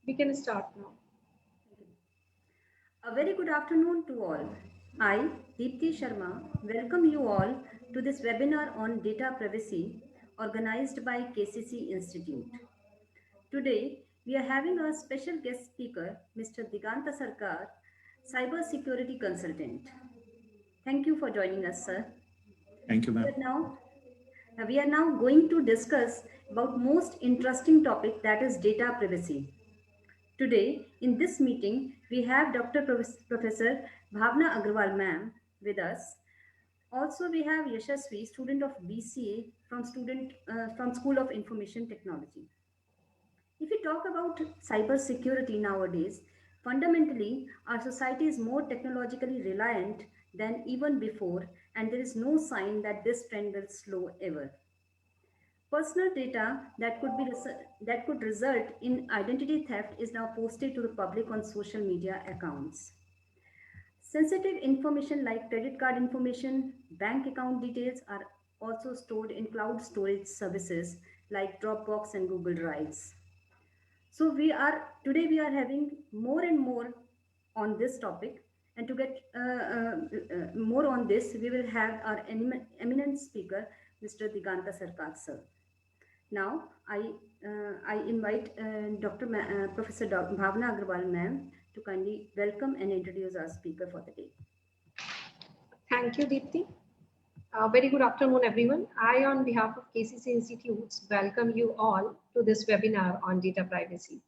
We can start now. A very good afternoon to all. I, Deepthi Sharma, welcome you all to this webinar on data privacy organized by KCC Institute. Today, we are having our special guest speaker, Mr. Diganta Sarkar, cyber security consultant. Thank you for joining us, sir. Thank you, We ma'am. are now we are now going to discuss about most interesting topic, that is data privacy. Today, in this meeting, we have Dr. Professor Bhavna Agrawal ma'am with us. Also, we have Yashasvi, student of BCA from School of Information Technology. If we talk about cyber security nowadays, fundamentally, our society is more technologically reliant than even before, and there is no sign that this trend will slow ever. Personal data that could result in identity theft is now posted to the public on social media accounts. Sensitive information like credit card information, bank account details are also stored in cloud storage services like Dropbox and Google Drives. So we are having more and more on this topic, and to get more on this, we will have our eminent speaker, Mr. Diganta Sarkar sir. Now, I invite Professor Bhavna Agrawal ma'am to kindly welcome and introduce our speaker for the day. Thank you, Deepthi. Very good afternoon, everyone. I, on behalf of KCC Institutes, welcome you all to this webinar on data privacy.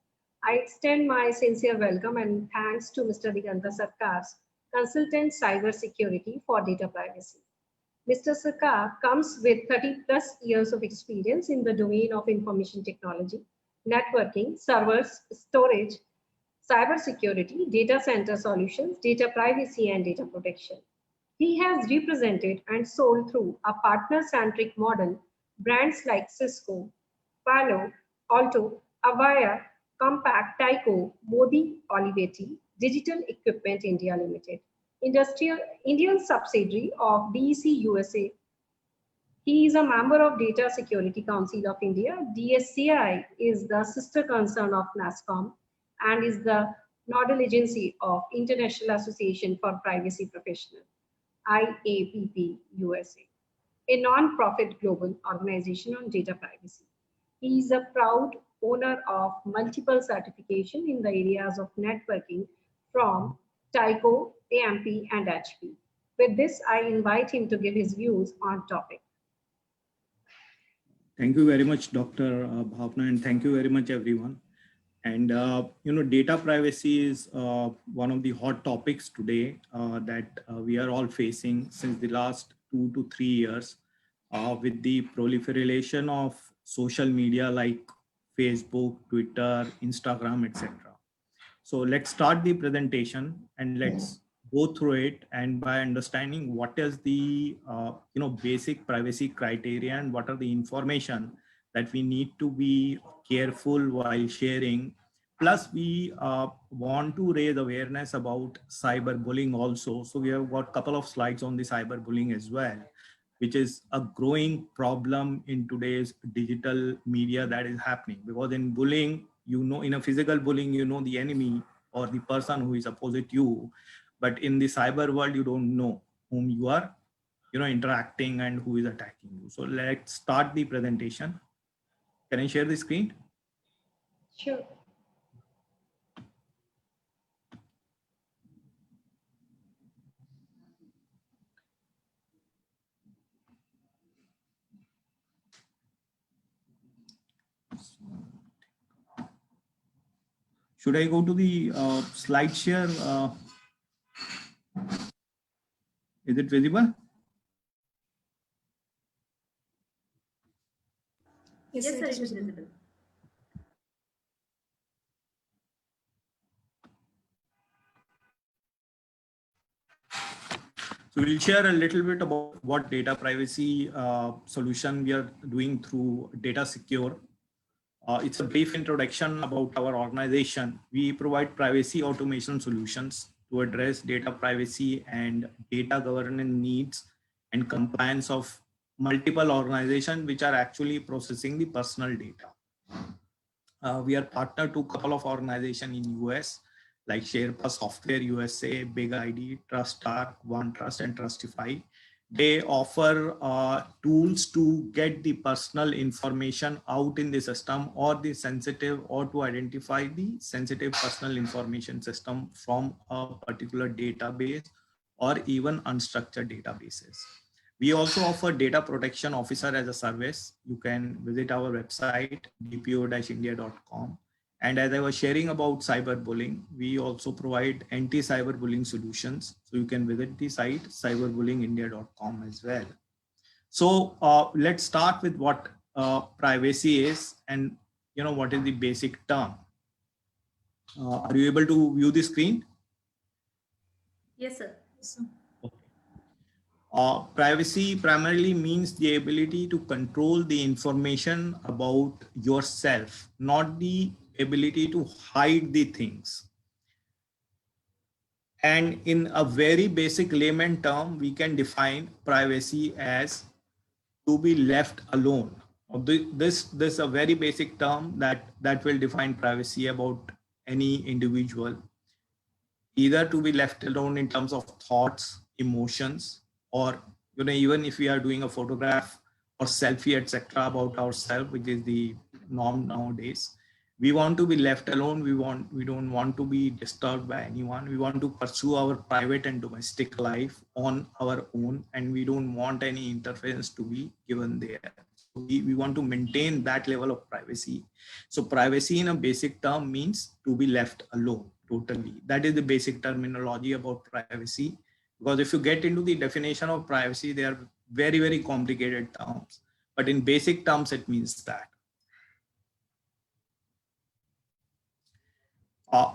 I extend my sincere welcome and thanks to Mr. Diganta Sarkar's consultant cyber security for data privacy. Mr. Sarkar comes with 30 plus years of experience in the domain of information technology, networking, servers, storage, cybersecurity, data center solutions, data privacy, and data protection. He has represented and sold through a partner-centric model brands like Cisco, Palo Alto, Avaya, Compaq, Tyco, Modi, Olivetti, Digital Equipment India Limited, Indian subsidiary of DEC USA. He is a member of Data Security Council of India. DSCI is the sister concern of NASSCOM and is the nodal agency of International Association for Privacy Professionals, IAPP USA, a non-profit global organization on data privacy. He is a proud owner of multiple certifications in the areas of networking from Tyco, AMP, and HP. With this, I invite him to give his views on topic. Thank you very much, Dr. Bhavna, and thank you very much, everyone. And data privacy is one of the hot topics today that we are all facing since the last 2 to 3 years with the proliferation of social media like Facebook, Twitter, Instagram, etc. So let's start the presentation and let's go through it, and by understanding what is the basic privacy criteria and what are the information that we need to be careful while sharing. Plus we want to raise awareness about cyberbullying also. So we have got a couple of slides on the cyberbullying as well, which is a growing problem in today's digital media that is happening. Because in bullying, in a physical bullying, the enemy or the person who is opposite you, but in the cyber world, you don't know whom you are, interacting and who is attacking you. So let's start the presentation. Can I share the screen? Sure. Should I go to the slide share? Is it visible? Yes, sir, it is visible. So we'll share a little bit about what data privacy solution we are doing through Data Secure. It's a brief introduction about our organization. We provide privacy automation solutions to address data privacy and data governance needs and compliance of multiple organizations which are actually processing the personal data. We are partner to a couple of organizations in US like Sherpa Software USA, Big ID, TrustArc, OneTrust, and Trustify. They offer tools to get the personal information out in the system or the sensitive, or to identify the sensitive personal information system from a particular database or even unstructured databases. We also offer data protection officer as a service. You can visit our website, dpo-india.com. And as I was sharing about cyberbullying, we also provide anti-cyberbullying solutions. So you can visit the site cyberbullyingindia.com as well. So let's start with what privacy is, and what is the basic term. Are you able to view the screen? Yes, sir. Privacy primarily means the ability to control the information about yourself, not the ability to hide the things. And in a very basic layman term, we can define privacy as to be left alone. This is a very basic term that will define privacy about any individual. Either to be left alone in terms of thoughts, emotions, or even if we are doing a photograph or selfie, etc., about ourselves, which is the norm nowadays. We want to be left alone. We don't want to be disturbed by anyone. We want to pursue our private and domestic life on our own, and we don't want any interference to be given there. So we want to maintain that level of privacy. So privacy in a basic term means to be left alone totally. That is the basic terminology about privacy. Because if you get into the definition of privacy, they are very, very complicated terms. But in basic terms, it means that.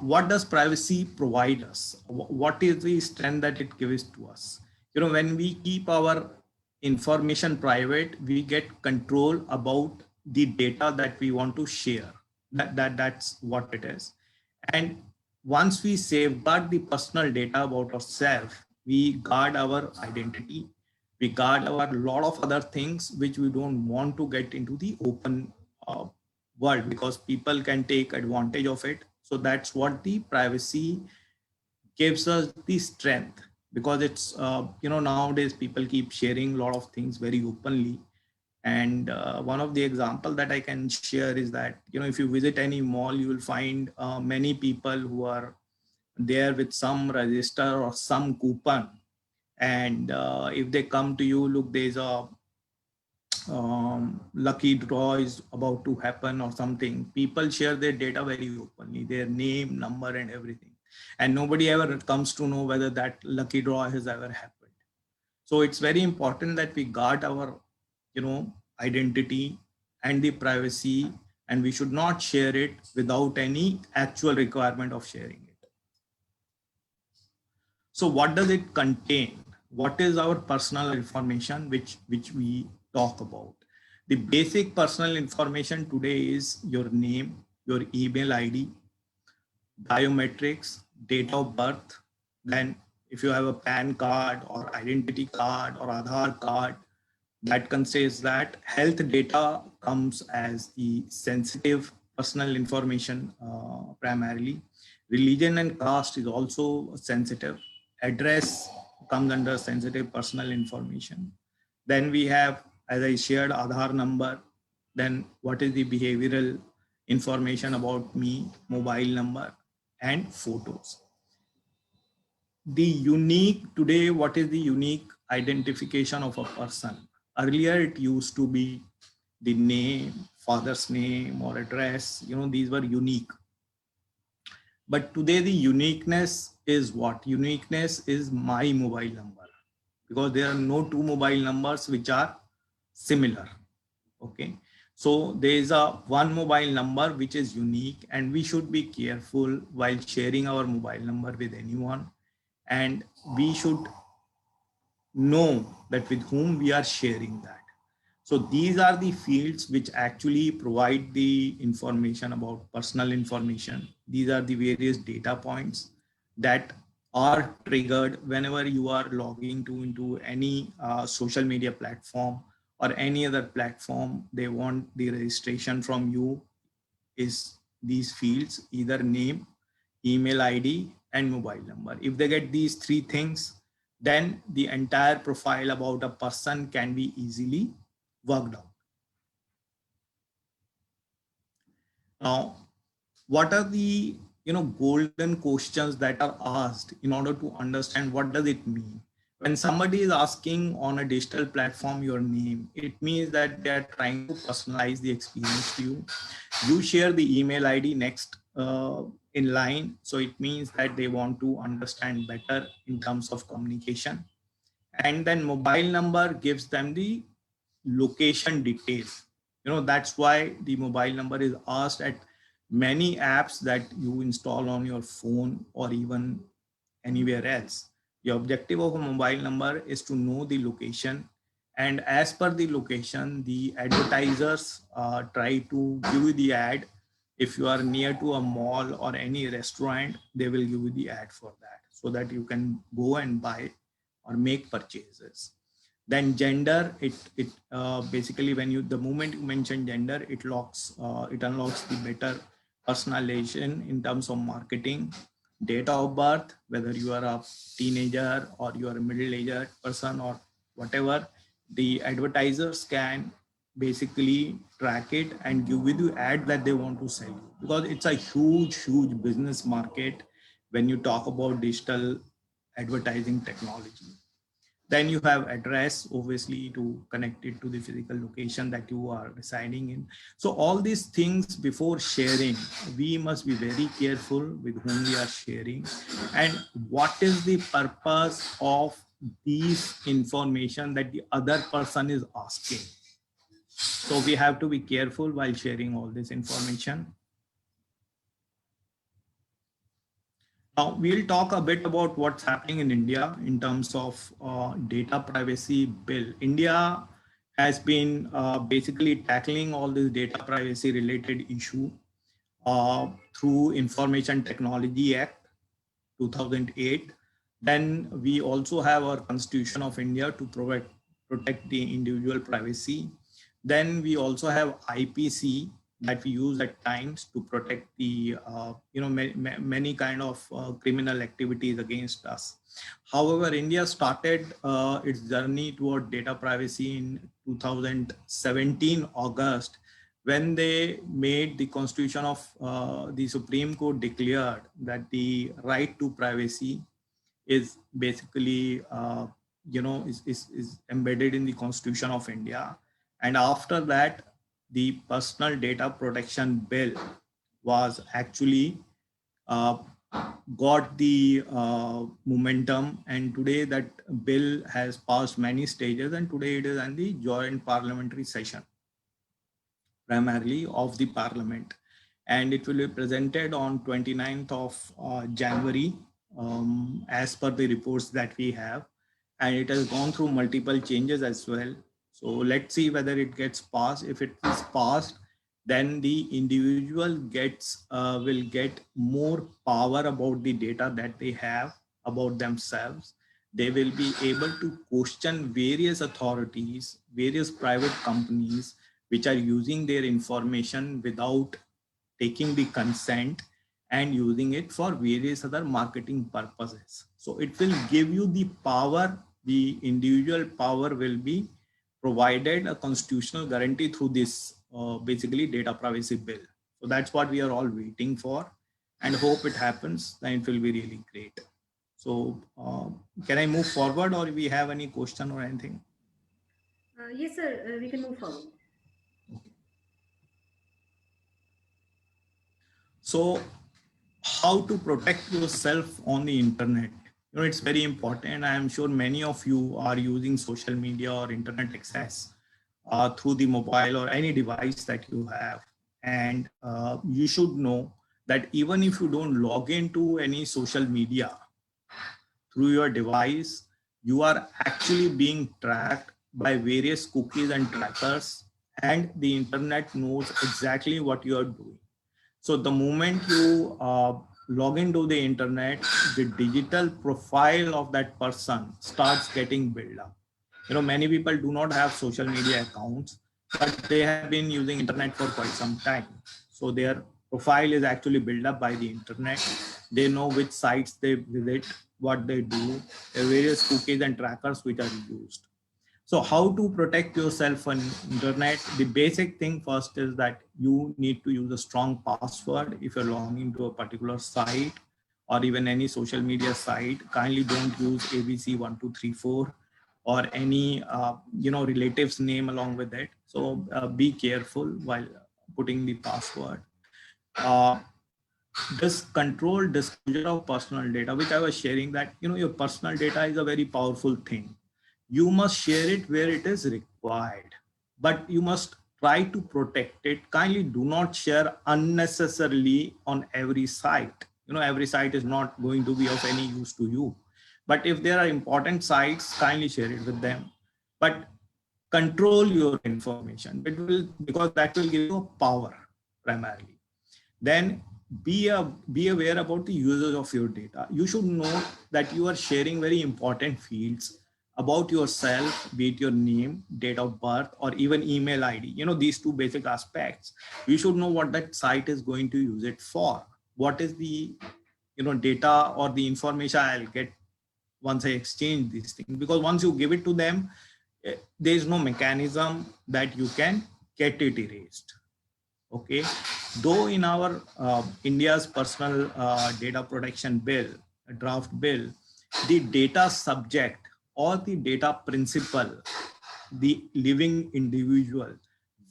What does privacy provide us? What is the strength that it gives to us? When we keep our information private, we get control about the data that we want to share. That's what it is. And once we safeguard the personal data about ourselves, we guard our identity, we guard our lot of other things which we don't want to get into the open world, because people can take advantage of it. So that's what the privacy gives us the strength, because it's nowadays people keep sharing a lot of things very openly. And one of the example that I can share is that if you visit any mall, you will find many people who are there with some register or some coupon, and if they come to you, look, there's a lucky draw is about to happen or something, people share their data very openly, their name, number, and everything, and nobody ever comes to know whether that lucky draw has ever happened. So it's very important that we guard our identity and the privacy, and we should not share it without any actual requirement of sharing it. So what does it contain? What is our personal information which we talk about? The basic personal information today is your name, your email ID, biometrics, date of birth. Then if you have a PAN card or identity card or Aadhaar card, that contains that. Health data comes as the sensitive personal information primarily. Religion and caste is also sensitive. Address comes under sensitive personal information. Then we have, as I shared, Aadhaar number. Then what is the behavioral information about me, mobile number, and photos. The unique today, what is the unique identification of a person? Earlier, it used to be the name, father's name or address, these were unique. But today the uniqueness is what? Uniqueness is my mobile number, because there are no two mobile numbers which are similar. Okay. So there is a one mobile number which is unique, and we should be careful while sharing our mobile number with anyone. And we should know that with whom we are sharing that. So these are the fields which actually provide the information about personal information. These are the various data points that are triggered whenever you are logging into any social media platform or any other platform. They want the registration from you. is these fields, either name, email ID, and mobile number. If they get these three things, then the entire profile about a person can be easily worked out. Now, what are the golden questions that are asked in order to understand what does it mean? When somebody is asking on a digital platform your name, it means that they are trying to personalize the experience to you. You share the email ID next in line. So it means that they want to understand better in terms of communication. And then mobile number gives them the location details. That's why the mobile number is asked at many apps that you install on your phone or even anywhere else. The objective of a mobile number is to know the location, and as per the location, the advertisers try to give you the ad. If you are near to a mall or any restaurant, they will give you the ad for that, so that you can go and buy or make purchases. Then gender, it basically, when you, the moment you mention gender, it unlocks the better personalization in terms of marketing. Date of birth, whether you are a teenager or you are a middle-aged person or whatever, the advertisers can basically track it and give you the ad that they want to sell you, because it's a huge business market when you talk about digital advertising technology. Then you have address, obviously, to connect it to the physical location that you are residing in. So all these things, before sharing, we must be very careful with whom we are sharing and what is the purpose of these information that the other person is asking. So we have to be careful while sharing all this information. Now we'll talk a bit about what's happening in India in terms of data privacy bill. India has been basically tackling all this data privacy related issue through Information Technology Act 2008. Then we also have our Constitution of India to protect the individual privacy. Then we also have IPC that we use at times to protect the many kind of criminal activities against us. However, India started its journey toward data privacy in 2017 August, when they made the Constitution of the Supreme Court declared that the right to privacy is basically is embedded in the Constitution of India. And after that, the Personal Data Protection Bill was actually got the momentum, and today that bill has passed many stages, and today it is in the joint parliamentary session primarily of the parliament, and it will be presented on 29th of January as per the reports that we have, and it has gone through multiple changes as well. So let's see whether it gets passed. If it is passed, then the individual will get more power about the data that they have about themselves. They will be able to question various authorities, various private companies, which are using their information without taking the consent and using it for various other marketing purposes. So it will give you the power, the individual power will be provided a constitutional guarantee through this basically data privacy bill. So that's what we are all waiting for, and hope it happens. Then it will be really great. So can I move forward, or we have any question or anything? Yes, sir. We can move forward. Okay. So how to protect yourself on the internet? It's very important. I am sure many of you are using social media or internet access through the mobile or any device that you have. And you should know that even if you don't log into any social media through your device, you are actually being tracked by various cookies and trackers, and the internet knows exactly what you are doing. So the moment you log into the internet, the digital profile of that person starts getting built up. Many people do not have social media accounts, but they have been using internet for quite some time. So their profile is actually built up by the internet. They know which sites they visit, what they do, the various cookies and trackers which are used. So how to protect yourself on internet? The basic thing first is that you need to use a strong password if you're logging into a particular site or even any social media site. Kindly don't use ABC1234 or any relative's name along with it. So be careful while putting the password. This controlled disclosure of personal data, which I was sharing, that your personal data is a very powerful thing. You must share it where it is required, but you must try to protect it. Kindly do not share unnecessarily on every site. Every site is not going to be of any use to you, but if there are important sites, kindly share it with them, but control your information. It will, because that will give you power primarily. Then be aware about the users of your data. You should know that you are sharing very important fields about yourself, be it your name, date of birth, or even email ID. These two basic aspects. You should know what that site is going to use it for. What is the data or the information I'll get once I exchange these things? Because once you give it to them, there is no mechanism that you can get it erased. Okay, though in our India's personal data protection bill, a draft bill, the data subject or the data principal, the living individual,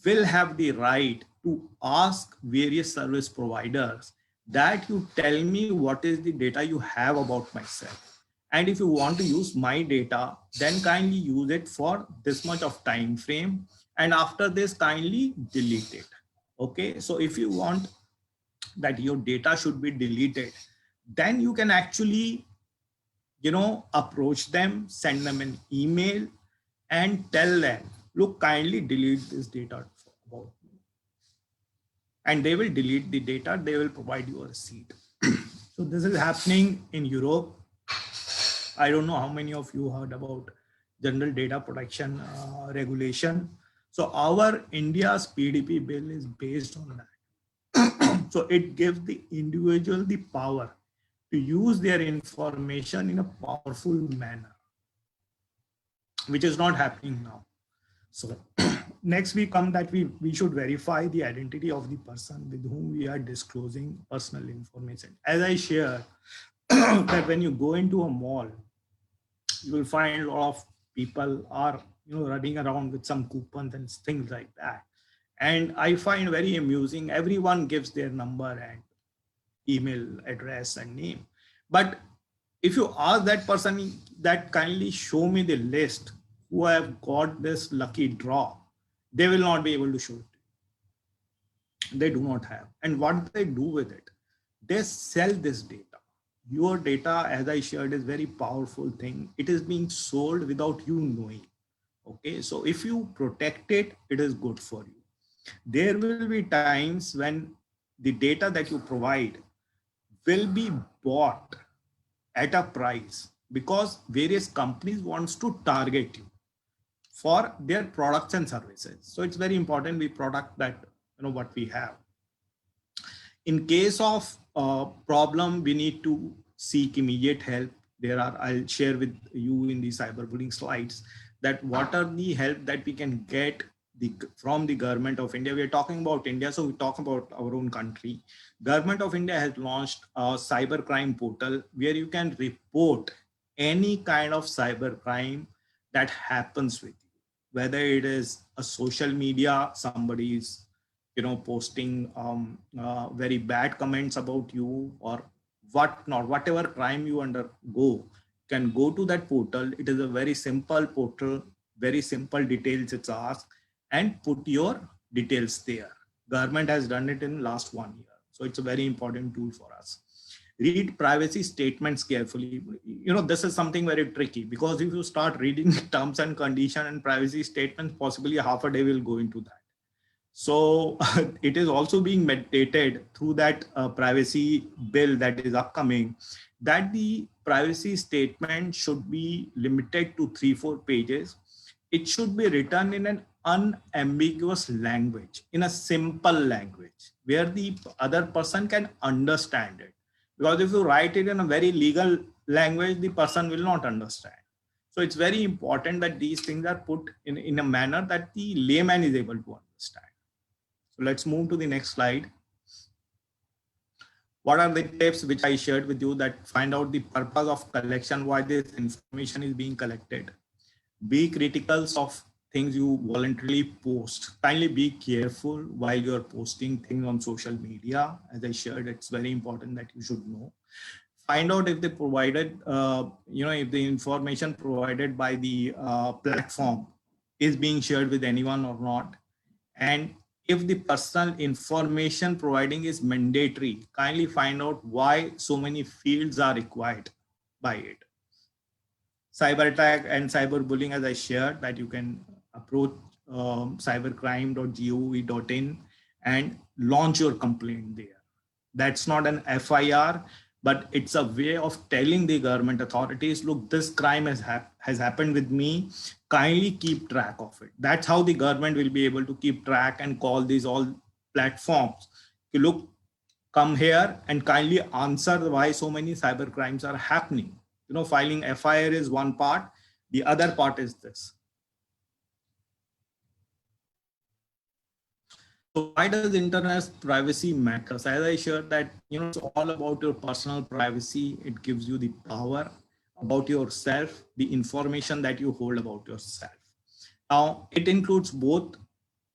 will have the right to ask various service providers that you tell me what is the data you have about myself. And if you want to use my data, then kindly use it for this much of time frame. And after this, kindly delete it. Okay, so if you want that your data should be deleted, then you can actually, approach them, send them an email and tell them, look, kindly delete this data about me. And they will delete the data, they will provide you a receipt. So this is happening in Europe. I don't know how many of you heard about General Data Protection Regulation. So our India's PDP bill is based on that. So it gives the individual the power to use their information in a powerful manner, which is not happening now. So next we come that we should verify the identity of the person with whom we are disclosing personal information. As I shared, that when you go into a mall, you will find a lot of people are running around with some coupons and things like that. And I find very amusing, everyone gives their number and email address and name. But if you ask that person that kindly show me the list who have got this lucky draw, they will not be able to show it. They do not have. And what they do with it, they sell this data. Your data, as I shared, is very powerful thing. It is being sold without you knowing. Okay, so if you protect it, it is good for you. There will be times when the data that you provide will be bought at a price because various companies wants to target you for their products and services. So it's very important we protect that, what we have. In case of problem, we need to seek immediate help. I'll share with you in the cyberbullying slides that what are the help that we can get from the government of India. We are talking about India, so we talk about our own country. Government of India has launched a cybercrime portal where you can report any kind of cybercrime that happens with you, whether it is a social media, somebody is posting very bad comments about you or whatnot, whatever crime you undergo, can go to that portal. It is a very simple portal, very simple details it's asked, and put your details there. Government has done it in last 1 year. So it's a very important tool for us. Read privacy statements carefully. This is something very tricky because if you start reading terms and condition and privacy statements, possibly half a day will go into that. So it is also being meditated through that privacy bill that is upcoming, that the privacy statement should be limited to 3-4 pages. It should be written in an unambiguous language, in a simple language. where the other person can understand it. Because if you write it in a very legal language, the person will not understand. So it's very important that these things are put in a manner that the layman is able to understand. So let's move to the next slide. What are the tips which I shared with you that find out the purpose of collection, why this information is being collected? Be critical of things you voluntarily post. Kindly be careful while you're posting things on social media. As I shared, it's very important that you should know. Find out if they provided, if the information provided by the platform is being shared with anyone or not. And if the personal information providing is mandatory, kindly find out why so many fields are required by it. Cyber attack and cyberbullying, as I shared, that you can approach cybercrime.gov.in and launch your complaint there. That's not an FIR, but it's a way of telling the government authorities, look, this crime has happened with me. Kindly keep track of it. That's how the government will be able to keep track and call these all platforms. You look, come here and kindly answer why so many cyber crimes are happening. Filing FIR is one part. The other part is this. So why does internet privacy matter? As I shared that, it's all about your personal privacy. It gives you the power about yourself, the information that you hold about yourself. Now, it includes both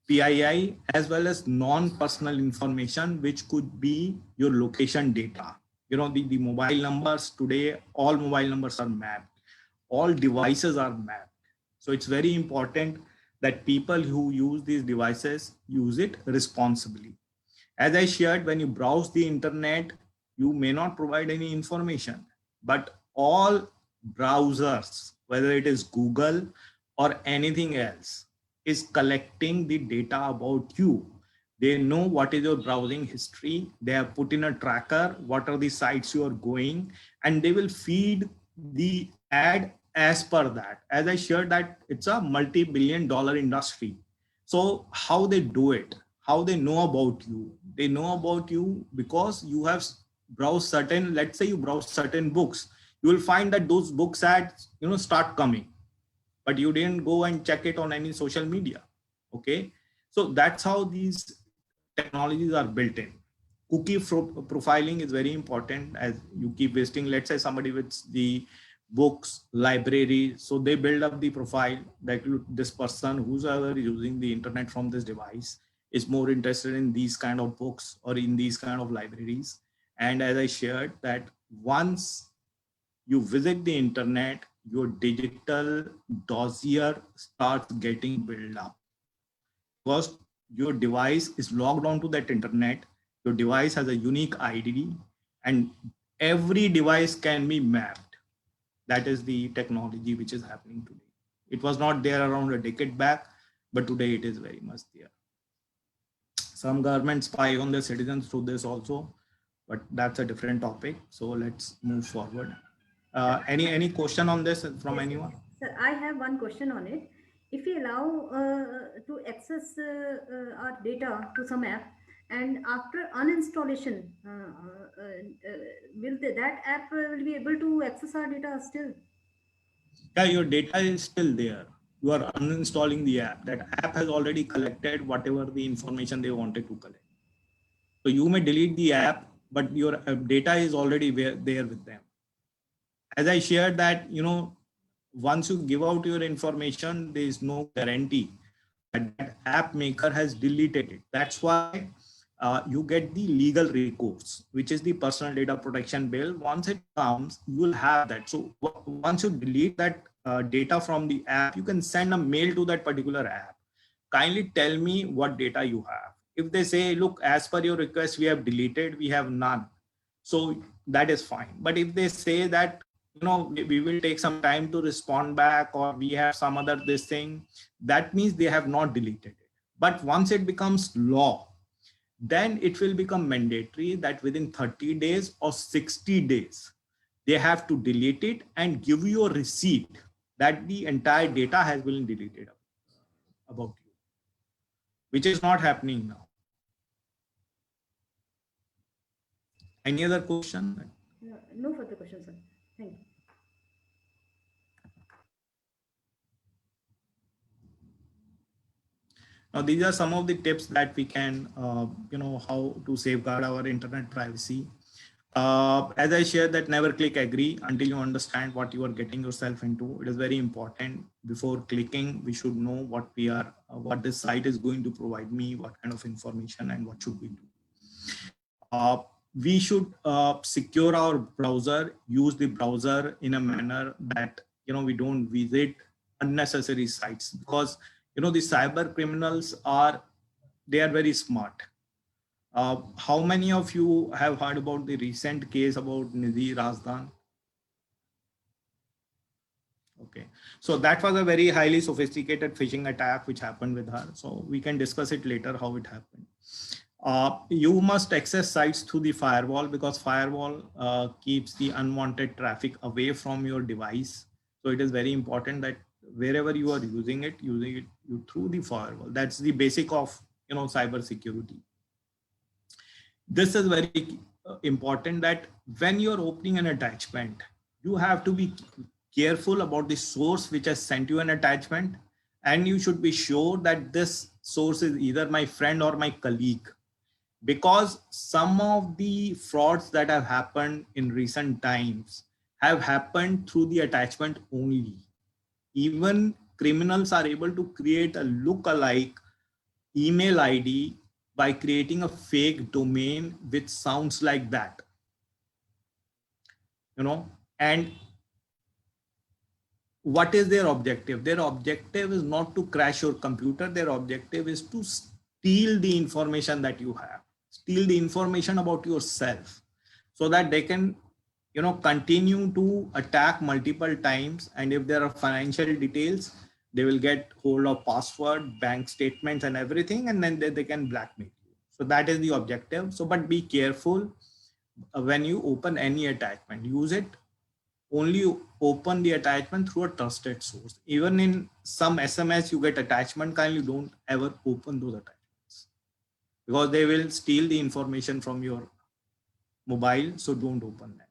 PII as well as non-personal information, which could be your location data. The mobile numbers today, all mobile numbers are mapped. All devices are mapped. So it's very important that people who use these devices use it responsibly. As I shared, when you browse the internet, you may not provide any information, but all browsers, whether it is Google or anything else, is collecting the data about you. They know what is your browsing history. They have put in a tracker, what are the sites you are going, and they will feed the ad as per that. As I shared that it's a multi-billion-dollar industry. So how they do it, how they know about you? They know about you because you have browsed certain, let's say you browse certain books. You will find that those books ads, start coming, but you didn't go and check it on any social media. Okay. So that's how these technologies are built in. Cookie profiling is very important. As you keep visiting, let's say somebody with the books library, so they build up the profile that this person, whoever is using the internet from this device, is more interested in these kind of books or in these kind of libraries. And as I shared, that once you visit the internet, your digital dossier starts getting built up, because your device is logged onto that internet. Your device has a unique ID, and every device can be mapped. That is the technology which is happening today. It was not there around a decade back, but today it is very much there. Some governments spy on their citizens through this also, but that's a different topic. So let's move forward. Any question on this from anyone? Sir, I have one question on it. If we allow to access our data to some app, and after uninstallation, will that app will be able to access our data still? Yeah, your data is still there. You are uninstalling the app. That app has already collected whatever the information they wanted to collect. So you may delete the app, but your data is already there with them. As I shared that, once you give out your information, there is no guarantee that that app maker has deleted it. That's why you get the legal recourse, which is the personal data protection bill. Once it comes, you will have that. So once you delete that data from the app, you can send a mail to that particular app. Kindly tell me what data you have. If they say, look, as per your request, we have deleted, we have none. So that is fine. But if they say that, we will take some time to respond back, or we have some other this thing, that means they have not deleted it. But once it becomes law, then it will become mandatory that within 30 days or 60 days, they have to delete it and give you a receipt that the entire data has been deleted about you, which is not happening now. Any other question? No further questions, sir. Thank you. Now, these are some of the tips that we can, how to safeguard our internet privacy. As I shared, that never click agree until you understand what you are getting yourself into. It is very important. Before clicking, we should know what this site is going to provide me, what kind of information, and what should we do. We should secure our browser, use the browser in a manner that, we don't visit unnecessary sites, because, the cyber criminals they are very smart. How many of you have heard about the recent case about Nidhi Razdan? Okay, so that was a very highly sophisticated phishing attack which happened with her. So we can discuss it later how it happened. You must access sites through the firewall, because firewall keeps the unwanted traffic away from your device. So it is very important that wherever you are using it through the firewall. That's the basic of cyber security. This is very important, that when you're opening an attachment, you have to be careful about the source which has sent you an attachment, and you should be sure that this source is either my friend or my colleague, because some of the frauds that have happened in recent times have happened through the attachment only. Even criminals are able to create a look-alike email ID by creating a fake domain which sounds like that, and what is their objective? Their objective is not to crash your computer. Their objective is to steal the information that you have, steal the information about yourself, so that they can, continue to attack multiple times. And if there are financial details, they will get hold of password, bank statements and everything, and then they can blackmail you. So that is the objective. So, but be careful when you open any attachment. Use it only, open the attachment through a trusted source. Even in some SMS you get attachment, kindly don't ever open those attachments, because they will steal the information from your mobile. So don't open them.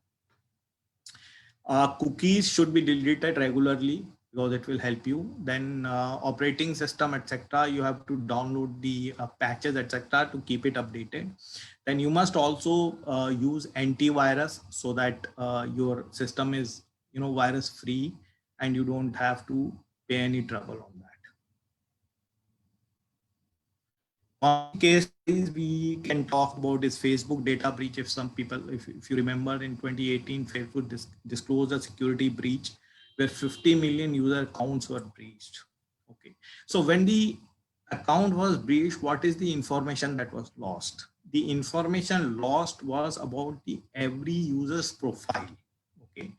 Cookies should be deleted regularly, because it will help you. Then operating system, etc. You have to download the patches, etc. to keep it updated. Then you must also use antivirus, so that your system is virus free, and you don't have to pay any trouble on that. One case we can talk about is Facebook data breach. If some people, if you remember, in 2018, Facebook disclosed a security breach where 50 million user accounts were breached. Okay, so when the account was breached, what is the information that was lost? The information lost was about the every user's profile. Okay,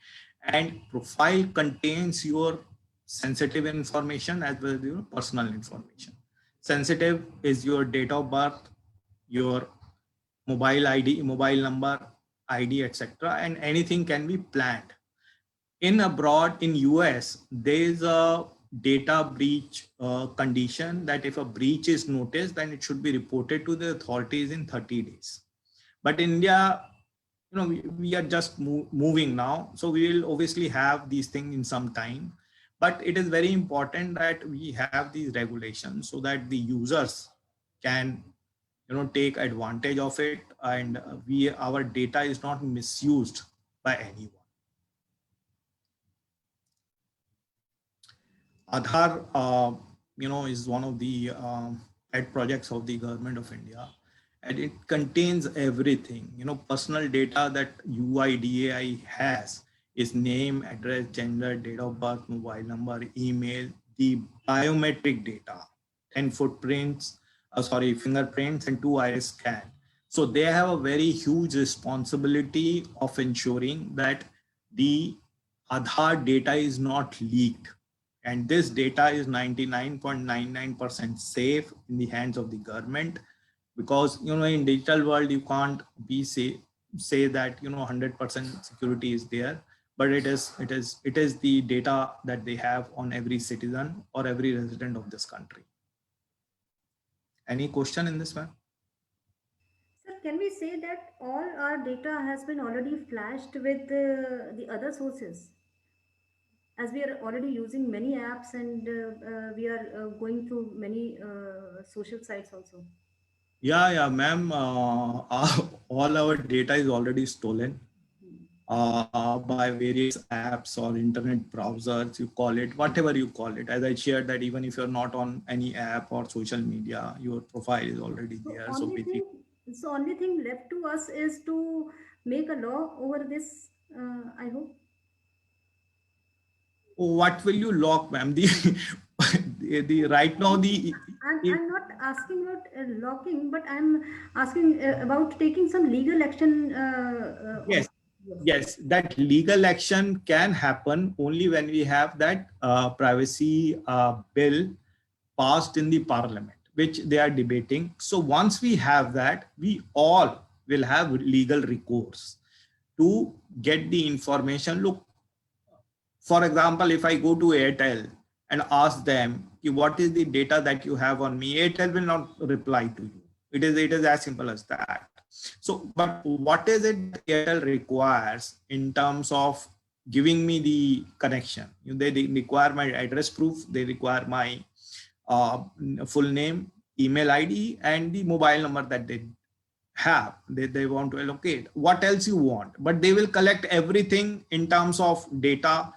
and profile contains your sensitive information as well as your personal information. Sensitive is your date of birth, your mobile ID, mobile number, ID, etc. And anything can be planned. In abroad, in US, there is a data breach condition that if a breach is noticed, then it should be reported to the authorities in 30 days. But in India, we are just moving now. So we will obviously have these things in some time. But it is very important that we have these regulations so that the users can, take advantage of it, and our data is not misused by anyone. Aadhaar, is one of the pet projects of the government of India, and it contains everything. Personal data that UIDAI has is name, address, gender, date of birth, mobile number, email, the biometric data, and fingerprints, and 2 iris scan. So they have a very huge responsibility of ensuring that the Aadhaar data is not leaked. And this data is 99.99% safe in the hands of the government, because in digital world you can't be say that 100% security is there, but it is the data that they have on every citizen or every resident of this country. Any question in this one? Sir, can we say that all our data has been already flashed with the other sources? As we are already using many apps and we are going through many social sites also. Yeah, ma'am. All our data is already stolen by various apps or internet browsers, you call it, whatever you call it. As I shared that even if you're not on any app or social media, your profile is already So there. So only basically, thing, so only thing left to us is to make a law over this. I hope. what will you lock, ma'am? The right now I'm not asking about locking, but I'm asking about taking some legal action. yes, Yes. yes, that legal action can happen only when we have that privacy bill passed in the parliament, which they are debating. So once we have that, we all will have legal recourse to get the information. Look, for example, if I go to Airtel and ask them, what is the data that you have on me, Airtel will not reply to you. It is as simple as that. So, but what is it that Airtel requires in terms of giving me the connection? They require my address proof, they require my full name, email ID, and the mobile number that they have. They want to allocate. What else you want? But they will collect everything in terms of data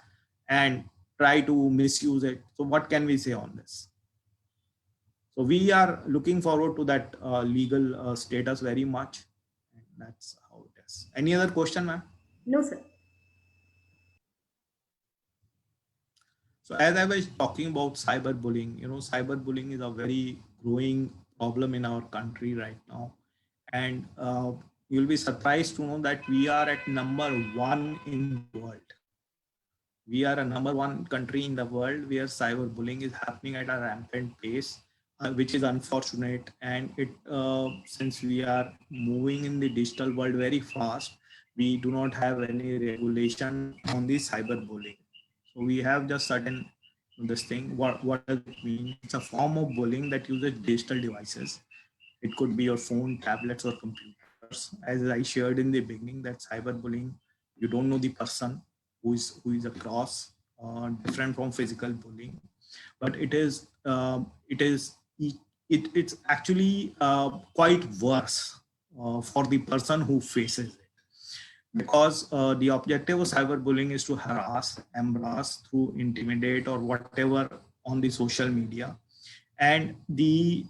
and try to misuse it. So what can we say on this? So we are looking forward to that legal status very much. And that's how it is. Any other question, ma'am? No, sir. So as I was talking about cyberbullying, cyberbullying is a very growing problem in our country right now. And you'll be surprised to know that we are at #1 in the world. We are a #1 country in the world where cyberbullying is happening at a rampant pace, which is unfortunate. And since we are moving in the digital world very fast, we do not have any regulation on the cyberbullying. So we have just certain this thing. What does it mean? It's a form of bullying that uses digital devices. It could be your phone, tablets, or computers. As I shared in the beginning, that cyberbullying, you don't know the person who is across, different from physical bullying, but it's actually quite worse for the person who faces it, because the objective of cyberbullying is to harass, embarrass, through intimidate or whatever on the social media. And the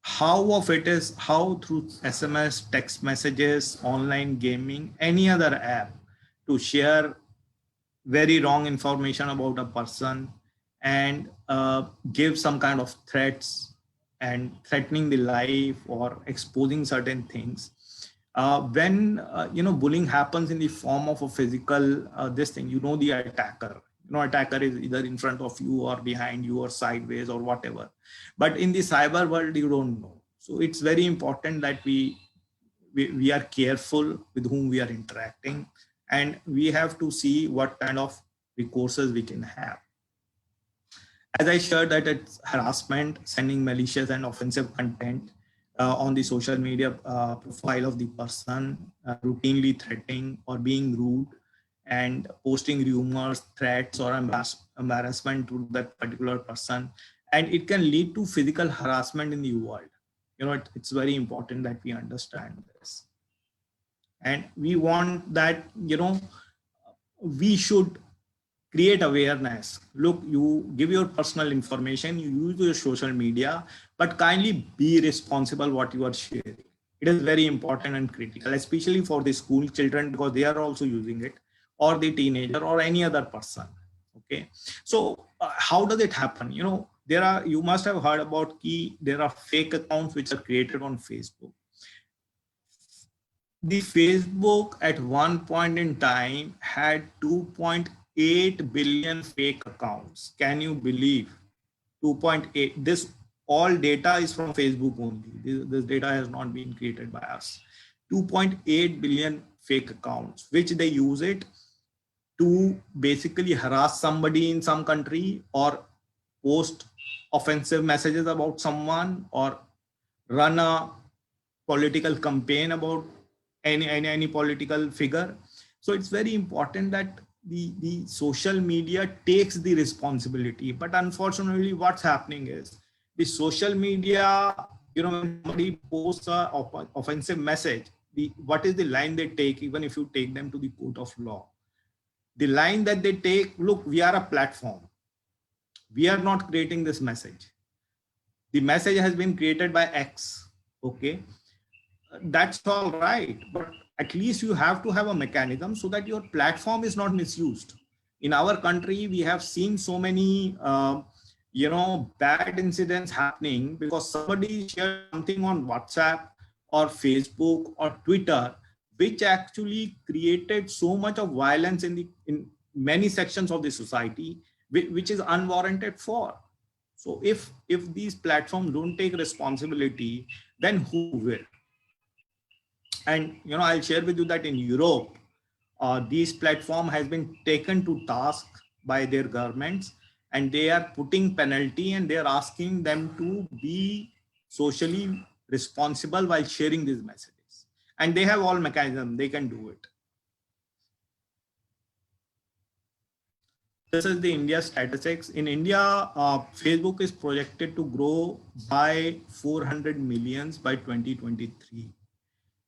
how of it is how through SMS, text messages, online gaming, any other app, to share very wrong information about a person and give some kind of threats and threatening the life or exposing certain things. When bullying happens in the form of a physical this thing, the attacker. Attacker is either in front of you or behind you or sideways or whatever. But in the cyber world, you don't know. So it's very important that we are careful with whom we are interacting, and we have to see what kind of recourses we can have. As I shared that it's harassment, sending malicious and offensive content on the social media profile of the person, routinely threatening or being rude, and posting rumors, threats, or embarrassment to that particular person. And it can lead to physical harassment in the world. It's very important that we understand this. And we want that, we should create awareness. Look, you give your personal information, you use your social media, but kindly be responsible what you are sharing. It is very important and critical, especially for the school children, because they are also using it, or the teenager or any other person. Okay. So how does it happen? You must have heard about there are fake accounts which are created on Facebook. The Facebook at one point in time had 2.8 billion fake accounts. Can you believe? 2.8. This all data is from Facebook only. This data has not been created by us. 2.8 billion fake accounts, which they use it to basically harass somebody in some country, or post offensive messages about someone, or run a political campaign about any political figure. So it's very important that the social media takes the responsibility. But unfortunately, what's happening is the social media, when somebody posts a offensive message, what is the line they take? Even if you take them to the court of law, the line that they take, look, we are a platform. We are not creating this message. The message has been created by X. Okay. That's all right. But at least you have to have a mechanism so that your platform is not misused. In our country, we have seen so many, bad incidents happening because somebody shared something on WhatsApp or Facebook or Twitter, which actually created so much of violence in many sections of the society, which is unwarranted for. So if these platforms don't take responsibility, then who will? And I'll share with you that in Europe, these platform has been taken to task by their governments, and they are putting penalty and they are asking them to be socially responsible while sharing these messages. And they have all mechanisms, they can do it. This is the India statistics. In India, Facebook is projected to grow by 400 millions by 2023.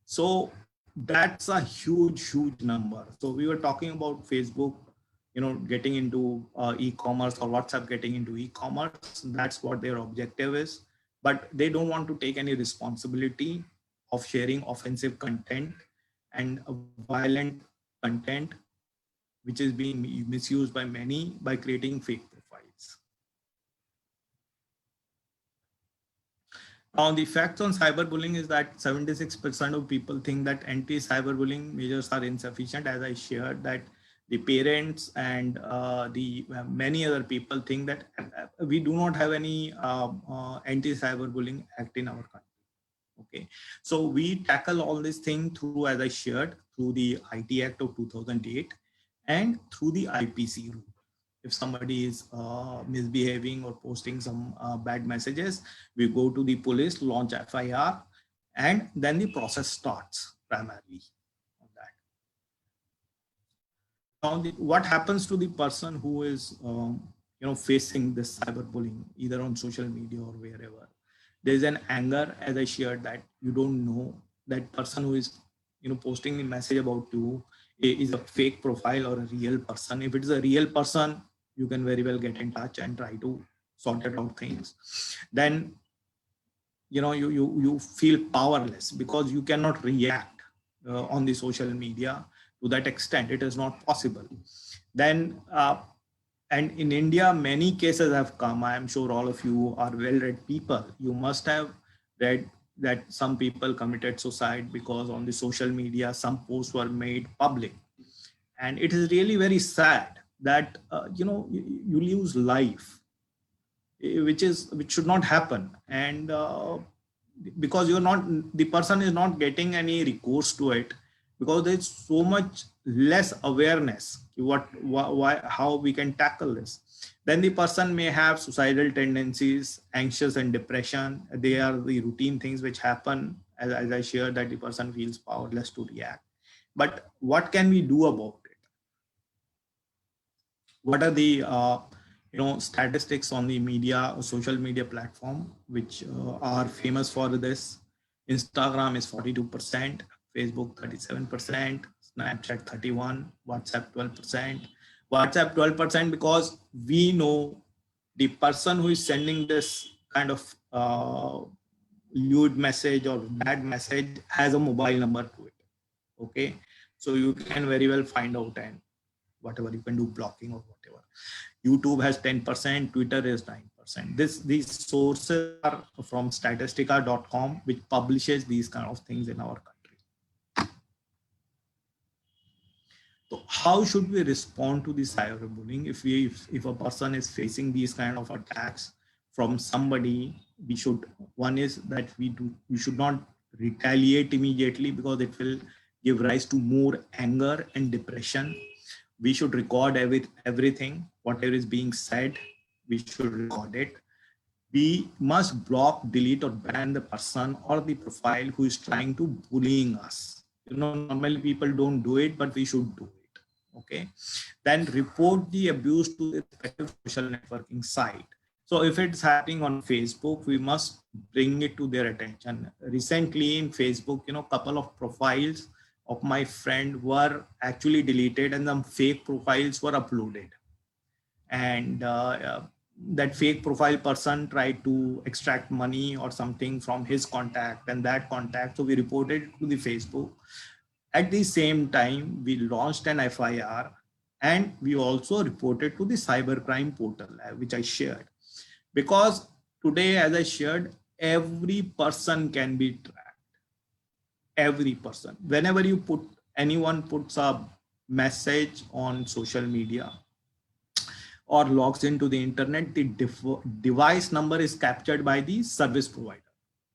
So that's a huge number. So we were talking about Facebook, getting into e-commerce, or WhatsApp getting into e-commerce. That's what their objective is. But they don't want to take any responsibility of sharing offensive content and violent content, which is being misused by many by creating fake profiles. Now, the facts on cyberbullying is that 76% of people think that anti-cyberbullying measures are insufficient. As I shared, that the parents and the many other people think that we do not have any anti-cyberbullying act in our country. Okay, so we tackle all this thing through, as I shared, through the IT Act of 2008 and through the IPC route. If somebody is misbehaving or posting some bad messages, we go to the police, launch FIR, and then the process starts primarily on that. Now, what happens to the person who is facing this cyberbullying, either on social media or wherever? There's an anger, as I shared, that you don't know that person who is posting the message about you is a fake profile or a real person. If it is a real person, you can very well get in touch and try to sort it out things. Then you feel powerless because you cannot react on the social media to that extent. It is not possible. Then and in India, many cases have come. I am sure all of you are well-read people. You must have read that some people committed suicide because on the social media, some posts were made public. And it is really very sad that, you lose life, which should not happen. And because the person is not getting any recourse to it, because there's so much less awareness how we can tackle this. Then the person may have suicidal tendencies, anxious and depression. They are the routine things which happen, as I shared, that the person feels powerless to react. But what can we do about it? What are the statistics on the media, social media platform, which are famous for this? Instagram is 42%, Facebook 37%, Snapchat 31%, WhatsApp 12%. WhatsApp 12% because we know the person who is sending this kind of lewd message or bad message has a mobile number to it. Okay, so you can very well find out, and whatever you can do, blocking or whatever. YouTube has 10%, Twitter is 9%. These sources are from statistica.com, which publishes these kind of things in our country. So how should we respond to the cyberbullying? If a person is facing these kind of attacks from somebody, one is that we should not retaliate immediately, because it will give rise to more anger and depression. We should record everything, whatever is being said, we should record it. we must block, delete, or ban the person or the profile who is trying to bullying us. Normally people don't do it, but we should do it. Okay. Then report the abuse to the respective social networking site. So if it's happening on Facebook, we must bring it to their attention. Recently in Facebook, couple of profiles of my friend were actually deleted and some fake profiles were uploaded. And that fake profile person tried to extract money or something from his contact and that contact. So we reported it to the Facebook. At the same time, we launched an FIR and we also reported to the cybercrime portal, which I shared. Because today, as I shared, every person can be tracked. Every person. Whenever anyone puts a message on social media or logs into the internet, the device number is captured by the service provider.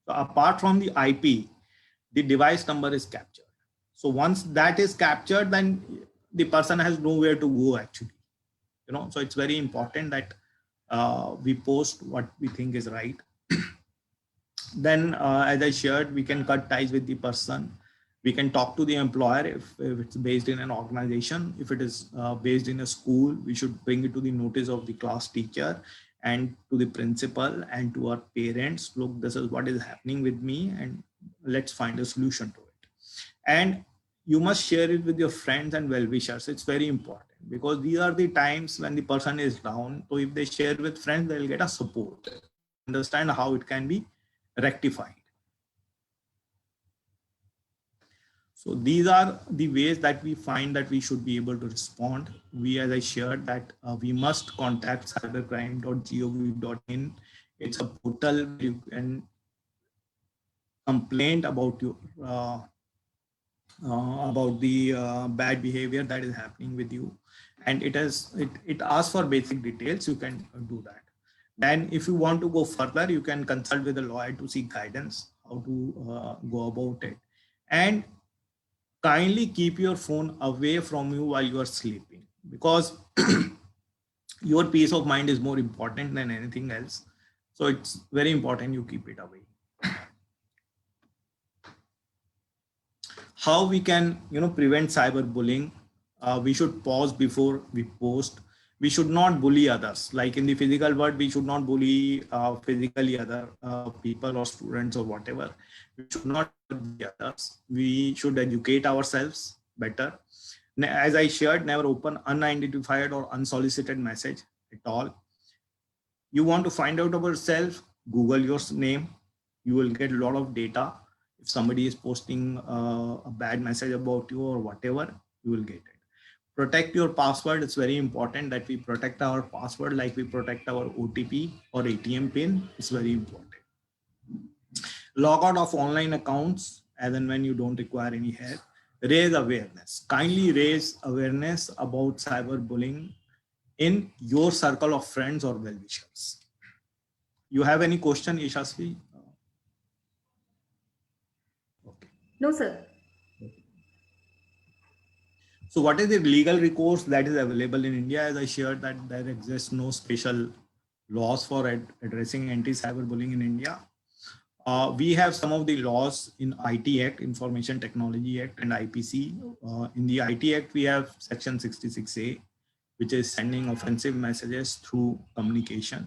So apart from the IP, the device number is captured. So once that is captured, then the person has nowhere to go actually. So it's very important that we post what we think is right. Then as I shared, we can cut ties with the person. We can talk to the employer if it's based in an organization. If it is based in a school, we should bring it to the notice of the class teacher and to the principal and to our parents. Look, this is what is happening with me and let's find a solution to it. And you must share it with your friends and well-wishers. It's very important because these are the times when the person is down. So if they share with friends, they'll get a support. Understand how it can be rectified. So these are the ways that we find that we should be able to respond. We, as I shared, that we must contact cybercrime.gov.in. It's a portal where you can complain about your about the bad behavior that is happening with you, and it asks for basic details. You can do that. Then if you want to go further, you can consult with a lawyer to seek guidance how to go about it. And kindly keep your phone away from you while you are sleeping, because your peace of mind is more important than anything else. So it's very important you keep it away. How we can prevent cyberbullying? We should pause before we post. We should not bully others. Like in the physical world, we should not bully physically other people or students or whatever. We should not bully others. We should educate ourselves better. As I shared, never open unidentified or unsolicited message at all. You want to find out about yourself, Google your name. You will get a lot of data. If somebody is posting a bad message about you or whatever, you will get it. Protect your password. It's very important that we protect our password like we protect our OTP or ATM pin. It's very important. Log out of online accounts as and when you don't require any help. Raise awareness. Kindly raise awareness about cyberbullying in your circle of friends or well-wishers. You have any question, Yashasvi? Okay. No, sir. So what is the legal recourse that is available in India? As I shared, that there exists no special laws for addressing anti-cyberbullying in India. We have some of the laws in IT Act, Information Technology Act, and IPC. In the IT Act, we have Section 66A, which is sending offensive messages through communication.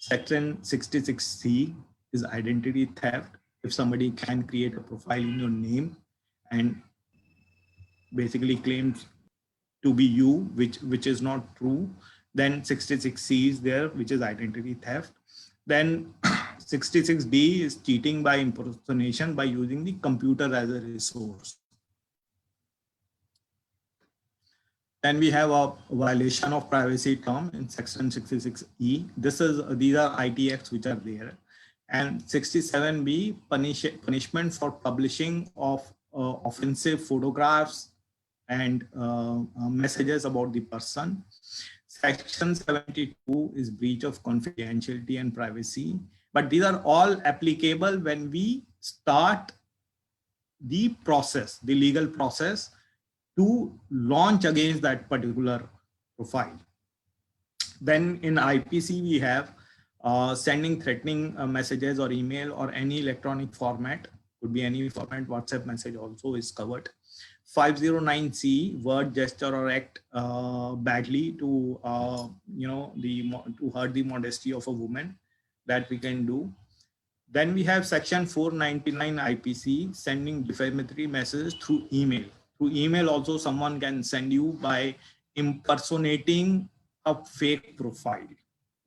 Section 66C is identity theft. If somebody can create a profile in your name and basically claims to be you, which is not true, then 66C is there, which is identity theft. Then 66D is cheating by impersonation by using the computer as a resource. Then we have a violation of privacy term in Section 66E. These are IT acts which are there. And 67B, punishment for publishing of offensive photographs and messages about the person. Section 72 is breach of confidentiality and privacy. But these are all applicable when we start the process, the legal process to launch against that particular profile. Then in IPC, we have sending threatening messages or email or any electronic format, could be any format, WhatsApp message also is covered. 509C, word, gesture, or act badly to to hurt the modesty of a woman, that we can do. Then we have section 499 IPC, sending defamatory messages through email. Through email also someone can send you by impersonating a fake profile.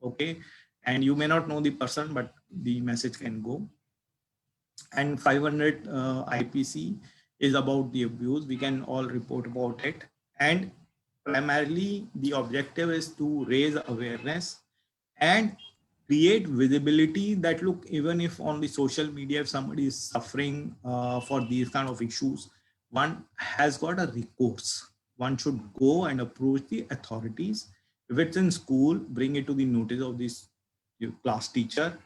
Okay, and you may not know the person, but the message can go. And 500 IPC is about the abuse. We can all report about it. And primarily the objective is to raise awareness and create visibility that, look, even if on the social media, if somebody is suffering for these kind of issues, one has got a recourse. One should go and approach the authorities. If it's in school, bring it to the notice of this your class teacher,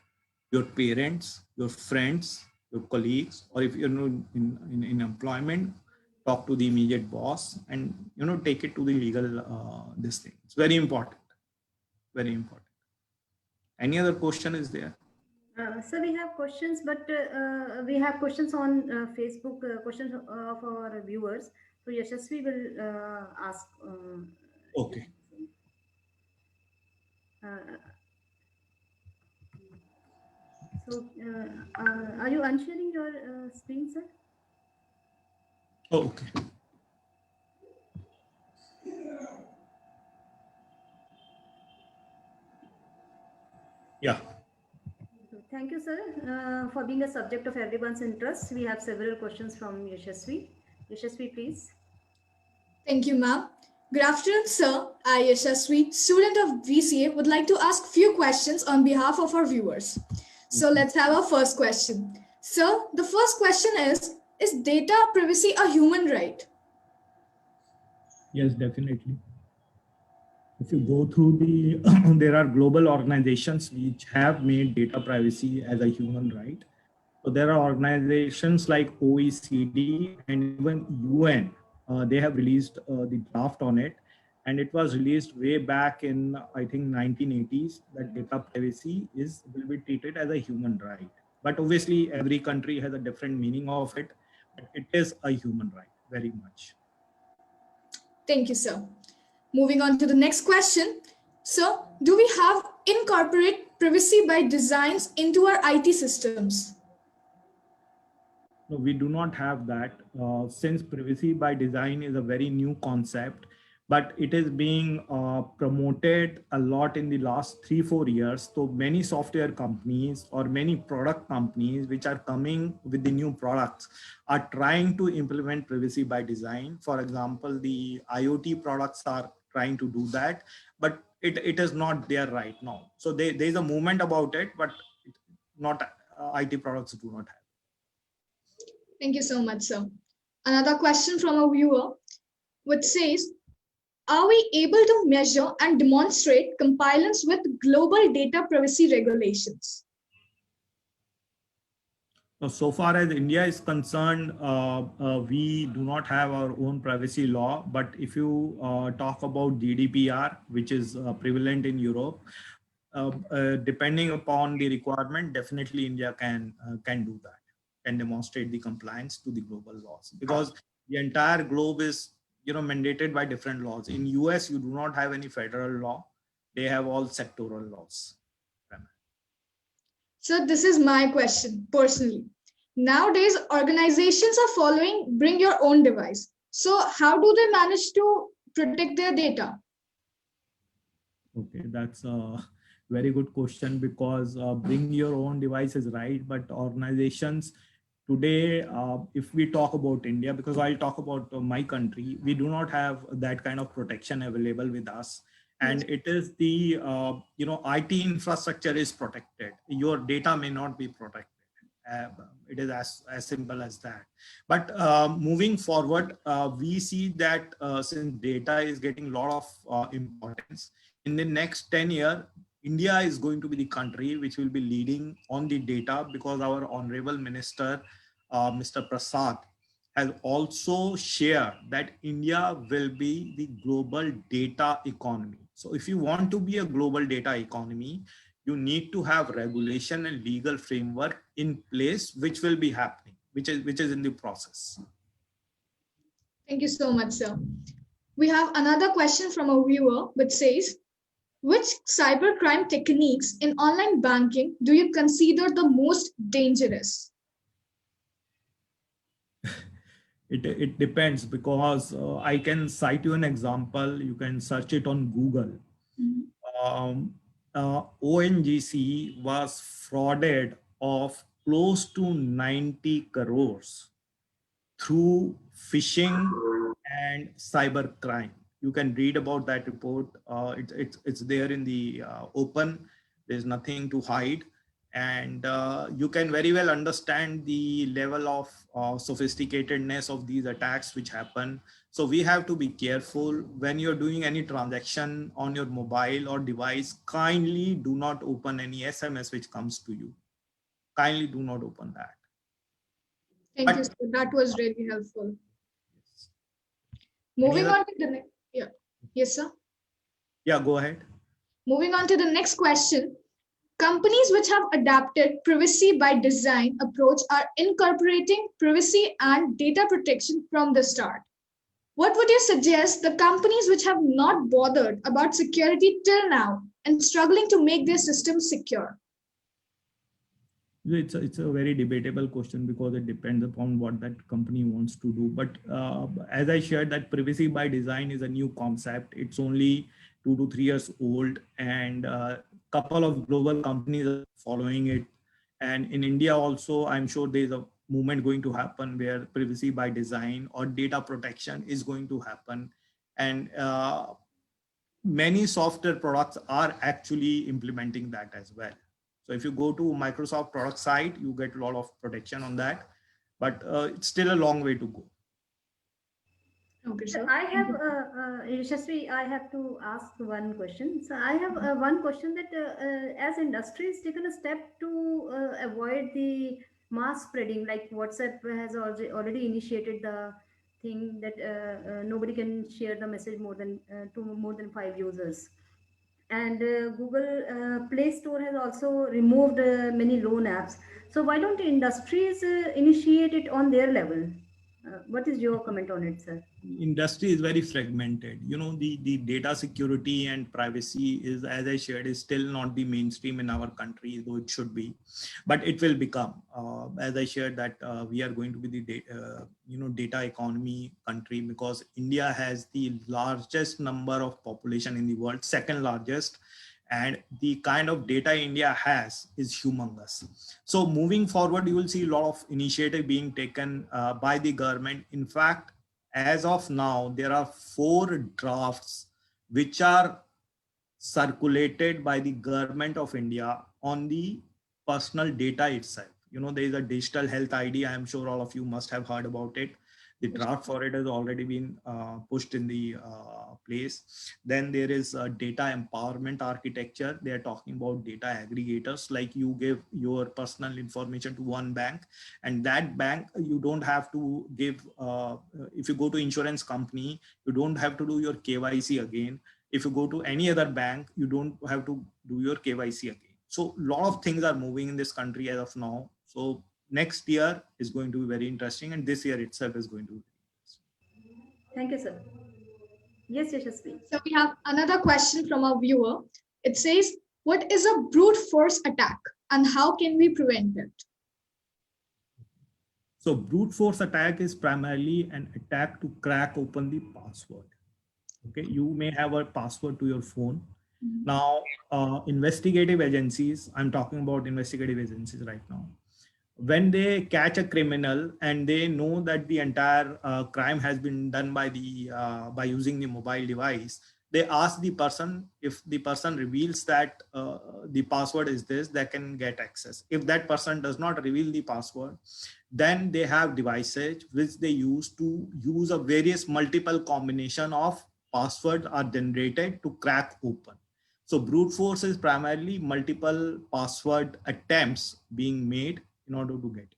your parents, your friends, your colleagues, or if you're in employment, talk to the immediate boss and take it to the legal this thing. It's very important. Very important. Any other question is there? So we have questions, but we have questions on Facebook, questions of our viewers. So Yashasvi will ask. Okay. So are you unsharing your screen, sir? Oh, okay. Yeah. Thank you, sir, for being a subject of everyone's interest. We have several questions from Yashasvi. Yashasvi, please. Thank you, ma'am. Good afternoon, sir. I, Yashasvi, student of VCA, would like to ask few questions on behalf of our viewers. So let's have our first question. Sir, the first question is data privacy a human right? Yes, definitely. If you go through the, there are global organizations which have made data privacy as a human right. So there are organizations like OECD and even UN. They have released the draft on it, and it was released way back in, I think, 1980s, that data privacy will be treated as a human right. But obviously, every country has a different meaning of it. But it is a human right, very much. Thank you, sir. Moving on to the next question. Sir, do we have incorporate privacy by designs into our IT systems? No, we do not have that, since privacy by design is a very new concept, but it is being promoted a lot in the last 3-4 years. So many software companies or many product companies which are coming with the new products are trying to implement privacy by design. For example, the IoT products are trying to do that, but it is not there right now. So there is a movement about it, but not IT products do not have. Thank you so much, sir. Another question from a viewer, which says, are we able to measure and demonstrate compliance with global data privacy regulations? So far as India is concerned, we do not have our own privacy law. But if you talk about GDPR, which is prevalent in Europe, depending upon the requirement, definitely India can do that, can demonstrate the compliance to the global laws, because the entire globe is mandated by different laws. In US, you do not have any federal law. They have all sectoral laws. So this is my question personally. Nowadays, organizations are following bring your own device. So how do they manage to protect their data? Okay, that's a very good question, because bring your own device is right, but organizations today, if we talk about India, because I'll talk about my country, we do not have that kind of protection available with us. And it is the, IT infrastructure is protected. Your data may not be protected. It is as simple as that. But moving forward, we see that since data is getting a lot of importance, in the next 10 years, India is going to be the country which will be leading on the data, because our Honorable Minister, Mr. Prasad, has also shared that India will be the global data economy. So if you want to be a global data economy, you need to have regulation and legal framework in place, which will be happening, which is in the process. Thank you so much, sir. We have another question from a viewer which says, which cybercrime techniques in online banking do you consider the most dangerous? It depends, because I can cite you an example. You can search it on Google. ONGC was frauded of close to 90 crores through phishing and cybercrime. You can read about that report. It's there in the open. There's nothing to hide. And you can very well understand the level of sophisticatedness of these attacks which happen. So we have to be careful when you're doing any transaction on your mobile or device. Kindly do not open any SMS which comes to you. Kindly do not open that. Thank you, sir. That was really helpful. Moving on to the next. Yeah. Yes, sir. Yeah, go ahead. Moving on to the next question. Companies which have adapted privacy by design approach are incorporating privacy and data protection from the start. What would you suggest the companies which have not bothered about security till now and struggling to make their systems secure? It's a very debatable question, because it depends upon what that company wants to do. But as I shared, that privacy by design is a new concept. It's only 2 to 3 years old, and a couple of global companies are following it. And in India also, I'm sure there's a movement going to happen where privacy by design or data protection is going to happen. And many software products are actually implementing that as well. So if you go to Microsoft product site, you get a lot of protection on that, but it's still a long way to go. Okay, sir. I have, Yashasvi, I have to ask one question. So I have one question that as industry has taken a step to avoid the mass spreading, like WhatsApp has already initiated the thing that nobody can share the message to more than 5 users. And Google Play Store has also removed many loan apps. So why don't industries initiate it on their level? What is your comment on it, sir? Industry is very fragmented. You know, the data security and privacy is, as I shared, is still not the mainstream in our country, though it should be, but it will become. As I shared that we are going to be the data economy country, because India has the largest number of population in the world, second largest. And the kind of data India has is humongous. So moving forward, you will see a lot of initiative being taken by the government. In fact, as of now, there are 4 drafts which are circulated by the government of India on the personal data itself. You know, there is a digital health ID. I am sure all of you must have heard about it. The draft for it has already been pushed in the place. Then there is a data empowerment architecture. They are talking about data aggregators, like you give your personal information to one bank, and that bank, you don't have to give, if you go to insurance company, you don't have to do your KYC again. If you go to any other bank, you don't have to do your KYC again. So a lot of things are moving in this country as of now. So next year is going to be very interesting, and this year itself is going to be very interesting. Thank you, sir. Yes, Yashasvi. So we have another question from our viewer. It says, what is a brute force attack and how can we prevent it? So brute force attack is primarily an attack to crack open the password. Okay, you may have a password to your phone. Now, investigative agencies, I'm talking about investigative agencies right now, when they catch a criminal and they know that the entire crime has been done by using the mobile device, they ask the person. If the person reveals that the password is this, they can get access. If that person does not reveal the password, then they have devices which they use a various multiple combination of passwords are generated to crack open. So brute force is primarily multiple password attempts being made in order to get it.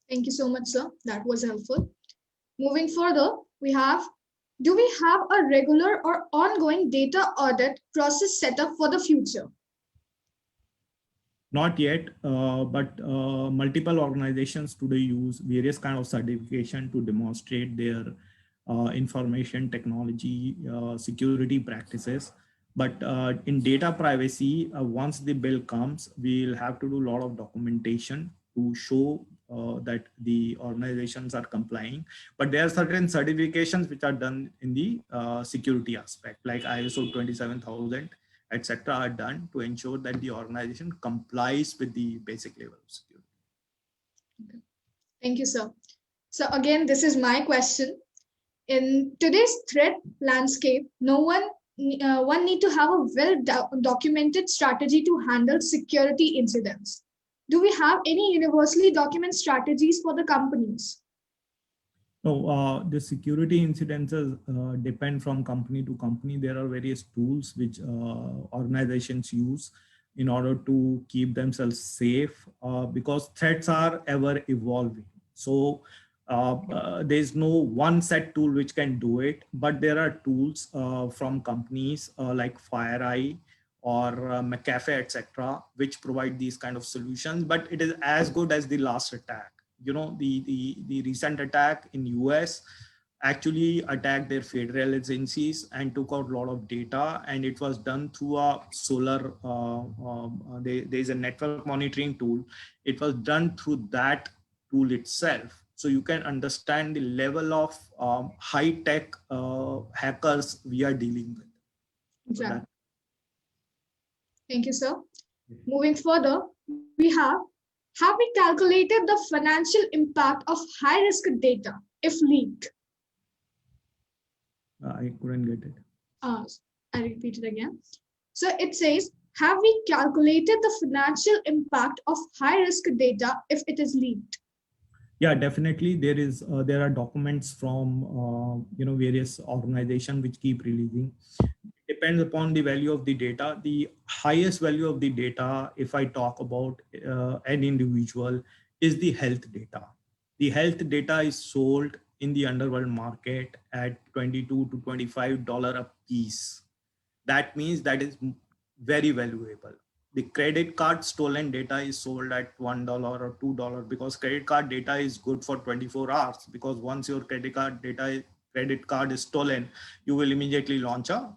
Thank you so much, sir. That was helpful. Moving further, we have Do we have a regular or ongoing data audit process set up for the future? Not yet, but multiple organizations today use various kind of certification to demonstrate their information technology security practices. But in data privacy, once the bill comes, we'll have to do a lot of documentation to show that the organizations are complying. But there are certain certifications which are done in the security aspect, like ISO 27000, etc., are done to ensure that the organization complies with the basic level of security. Okay. Thank you, sir. So again, this is my question. In today's threat landscape, one need to have a well-documented strategy to handle security incidents. Do we have any universally documented strategies for the companies? No, the security incidences depend from company to company. There are various tools which organizations use in order to keep themselves safe because threats are ever evolving. So there's no one set tool which can do it, but there are tools from companies like FireEye or McAfee, etc., which provide these kind of solutions, but it is as good as the last attack. You know, the recent attack in US actually attacked their federal agencies and took out a lot of data, and it was done through a solar there's a network monitoring tool. It was done through that tool itself, so you can understand the level of high-tech hackers we are dealing with. Exactly. So thank you, sir. Moving further, we have we calculated the financial impact of high-risk data if leaked? I couldn't get it. I repeat it again. So it says, have we calculated the financial impact of high-risk data if it is leaked? Yeah, definitely. There are documents from various organizations which keep releasing. It depends upon the value of the data. The highest value of the data, if I talk about an individual, is the health data. The health data is sold in the underworld market at $22 to $25 a piece. That means that is very valuable. The credit card stolen data is sold at $1 or $2 because credit card data is good for 24 hours, because once your credit card is stolen, you will immediately launch a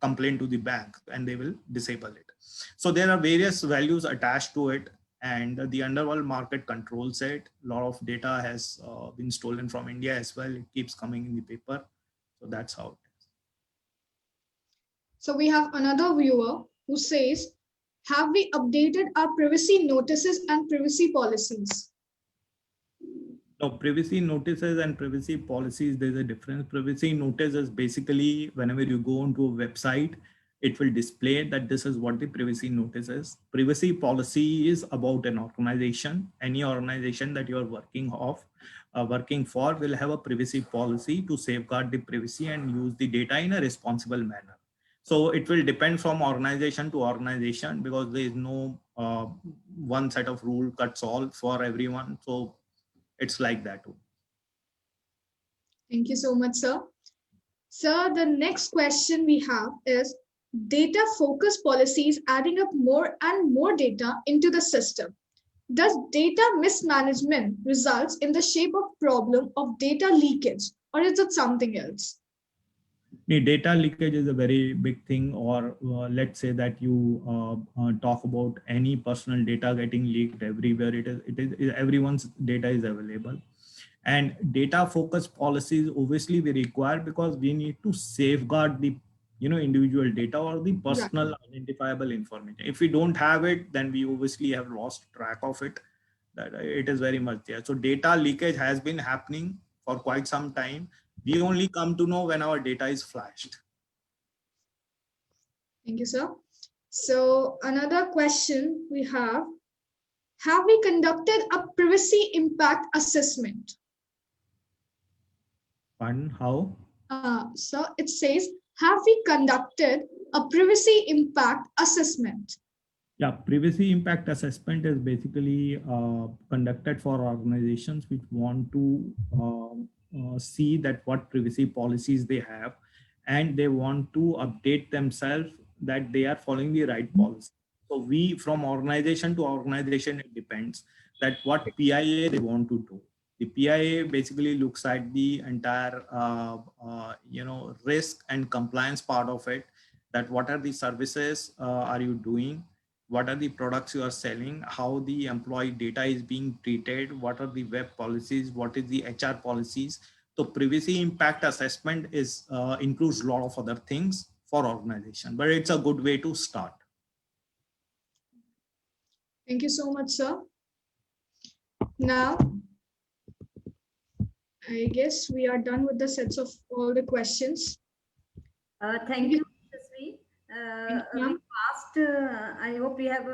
complaint to the bank and they will disable it. So there are various values attached to it, and the underworld market controls it. A lot of data has been stolen from India as well. It keeps coming in the paper. So that's how it is. So we have another viewer who says, have we updated our privacy notices and privacy policies? No, privacy notices and privacy policies, there's a difference. Privacy notice is basically whenever you go onto a website, it will display that this is what the privacy notice is. Privacy policy is about an organization. Any organization that you are working for will have a privacy policy to safeguard the privacy and use the data in a responsible manner. So it will depend from organization to organization because there is no one set of rule cuts all for everyone. So it's like that too. Thank you so much, sir. Sir, the next question we have is, data focus policies adding up more and more data into the system. Does data mismanagement results in the shape of problem of data leakage, or is it something else? The data leakage is a very big thing, or let's say that you talk about any personal data getting leaked everywhere. It is everyone's data is available, and data focus policies obviously we require because we need to safeguard the individual data or the personal identifiable information. If we don't have it, then we obviously have lost track of it. That it is very much there. So data leakage has been happening for quite some time. We only come to know when our data is flashed. Thank you, sir. So another question we have we conducted a privacy impact assessment? Pardon, how? So it says, have we conducted a privacy impact assessment? Yeah, privacy impact assessment is basically conducted for organizations which want to see that what privacy policies they have, and they want to update themselves that they are following the right policy. So we, from organization to organization, it depends that what PIA they want to do. The PIA basically looks at the entire risk and compliance part of it, that what are the services are you doing, what are the products you are selling, how the employee data is being treated, what are the web policies, what is the HR policies. So privacy impact assessment is includes a lot of other things for organization, but it's a good way to start. Thank you so much, sir. Now, I guess we are done with the sets of all the questions. Thank you, Sri. ma'am. I hope we have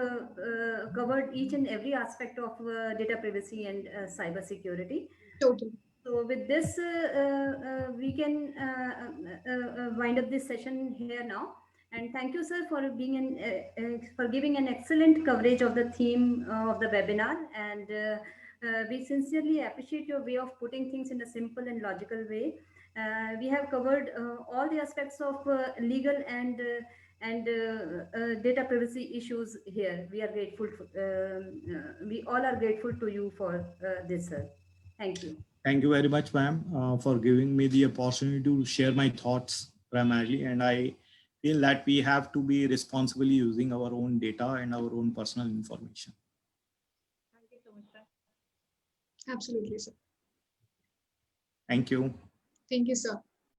covered each and every aspect of data privacy and cyber security. Totally. So with this, we can wind up this session here now. And thank you, sir, for being for giving an excellent coverage of the theme of the webinar. And we sincerely appreciate your way of putting things in a simple and logical way. We have covered all the aspects of legal and data privacy issues here. We are grateful. We all are grateful to you for this, sir. Thank you. Thank you very much, ma'am, for giving me the opportunity to share my thoughts primarily. And I feel that we have to be responsibly using our own data and our own personal information. Thank you so much, sir. Absolutely, sir. Thank you. Thank you, sir.